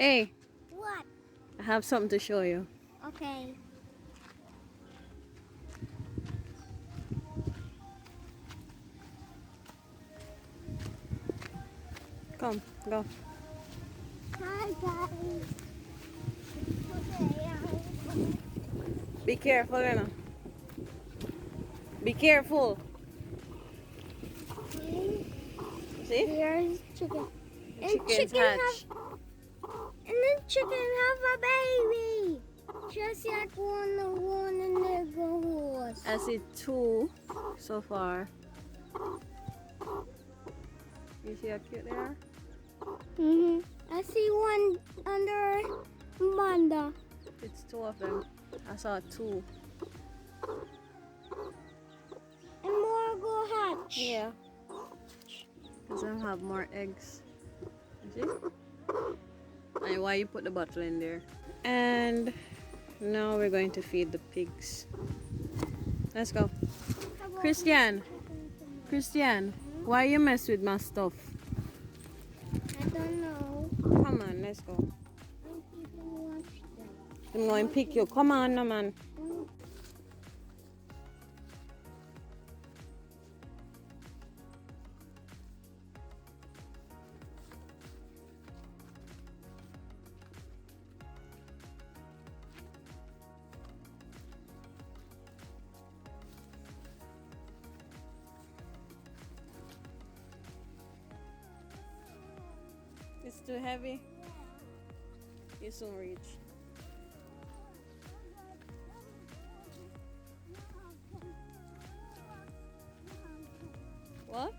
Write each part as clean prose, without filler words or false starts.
Hey, What? I have something to show you. Okay. Come, go. Hi guys. Today I'm Be careful, Lena. Be careful. cooking. See? There's chicken. And Chickens chicken hatch. and then chicken have a baby. Just like one in the horse. I see two so far. You see how cute they are? I see one under Manda. It's two of them. I saw two. And more go hatch. Yeah. Because them have more eggs. You see? And why you put the bottle in there? And now we're going to feed the pigs. Let's go. Christian, why you mess with my stuff? I don't know. Come on, let's go. I'm keeping watch them. I'm going to pick you. Come on, no man. It's too heavy. You soon reach. What?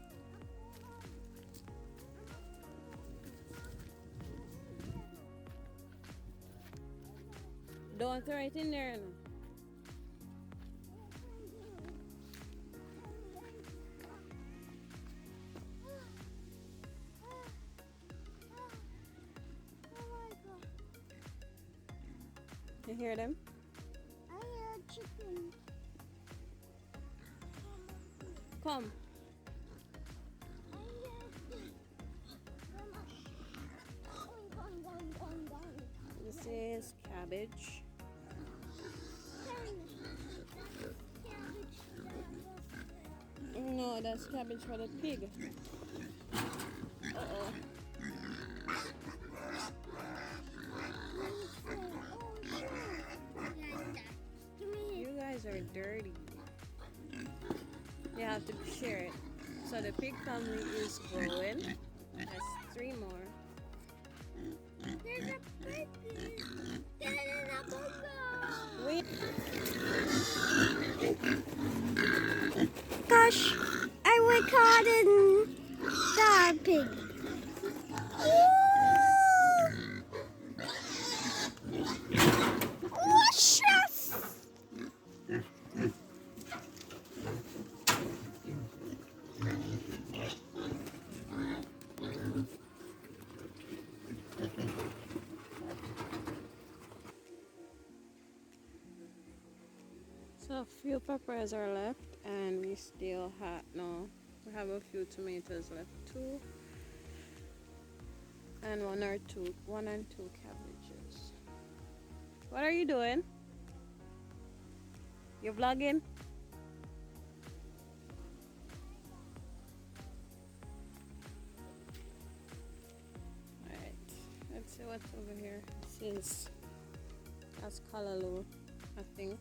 Don't throw it in there. No. You hear them? I hear chicken. Come. This is cabbage. No, that's cabbage for the pig. Uh-oh. You guys are dirty. You have to share it. So the pig family is growing. There's 3 more. There's a baby. There's a bungo. Wait. Gosh, I recorded the pig. Luscious. So a few peppers are left and we still have, no, we have a few tomatoes left too. And one and two cabbages. What are you doing? You're vlogging? Alright, let's see what's over here. This is that's callaloo, I think.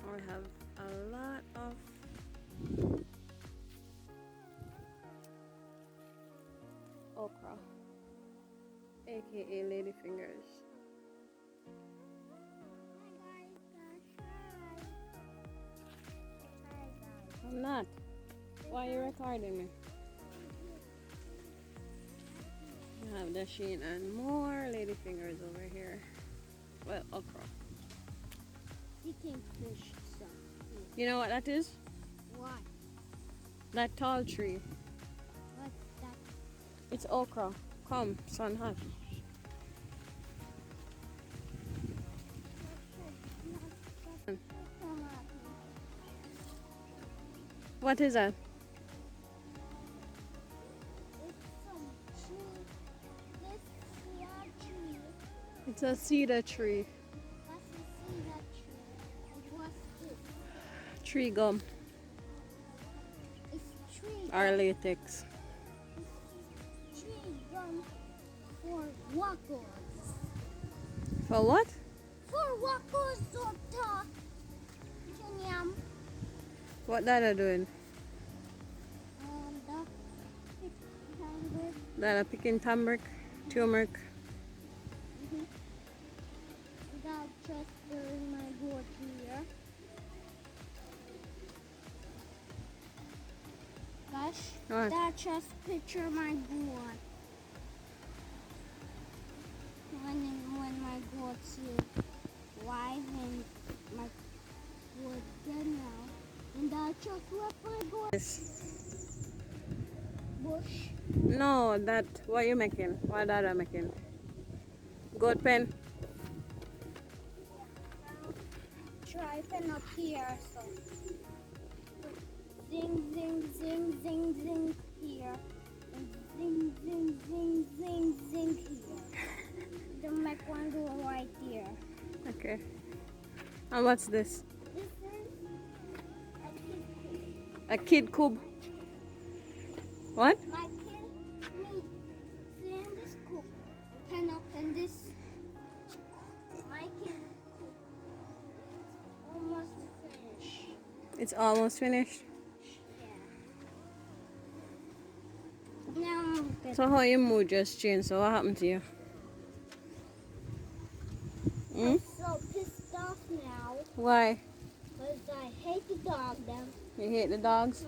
I have a lot of okra, aka ladyfingers. I'm not. Why are you recording me? I have dasheen and more ladyfingers over here. Well, okra. You can fish some. You know what that is? What? That tall tree. What's that? It's okra. Come, sun hot. What is that? It's some tree. This cedar tree. It's a cedar tree. That's a cedar tree. And what's this? Tree gum It's tree or gum. latex. It's tree gum for walkers. For what? For walkers or talk. Yum. What that are doing? That are picking turmeric. That just in my gourd here. Gosh, What? that just picture my gourd. When my gourd's live and my gourd dead now. And that just left my gourd Yes. bush. No, that what you making? What that are making? Goat pen. Try pen up here, so zing, zing, zing, zing, zing here, and zing, zing, zing, zing, zing here. Then make one go right here. Okay. And what's this? This is A kid cube. What? my kid, me, sit in this coop, pen up in this, my kid, almost finished. It's almost finished. Yeah. Now I'm good. So how your mood just changed? So what happened to you? I'm so pissed off now Why? because I hate the dog them. You hate the dogs?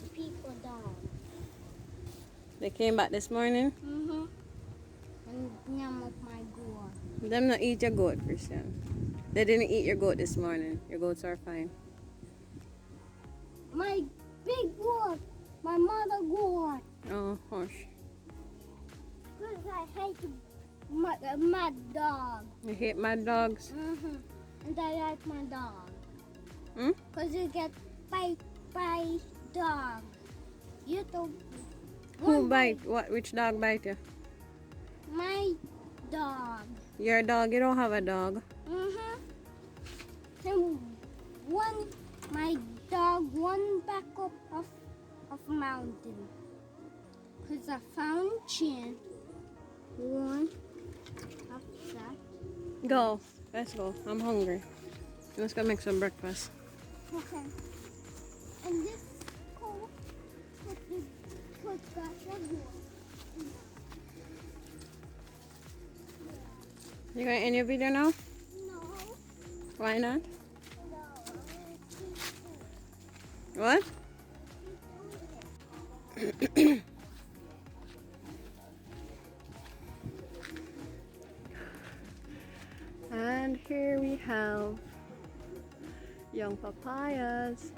The people dog. They came back this morning. And yum up my gourd. Them not eat your goat, Christian. They didn't eat your goat this morning. Your goats are fine. My big gourd. My mother gourd. Oh, hush. Because I hate mad dog. You hate mad dogs? And I like my dog. Hmm? Because you get bite by dog. You don't. Who bite? What? Which dog bite you? My dog. Your dog? You don't have a dog. And my dog one back up of mountain. Because I found chin. One upset. Go. Let's go. I'm hungry. Let's go make some breakfast. Okay. And this coat got the You gonna end your video now? No. Why not? No. What? And here we have young papayas.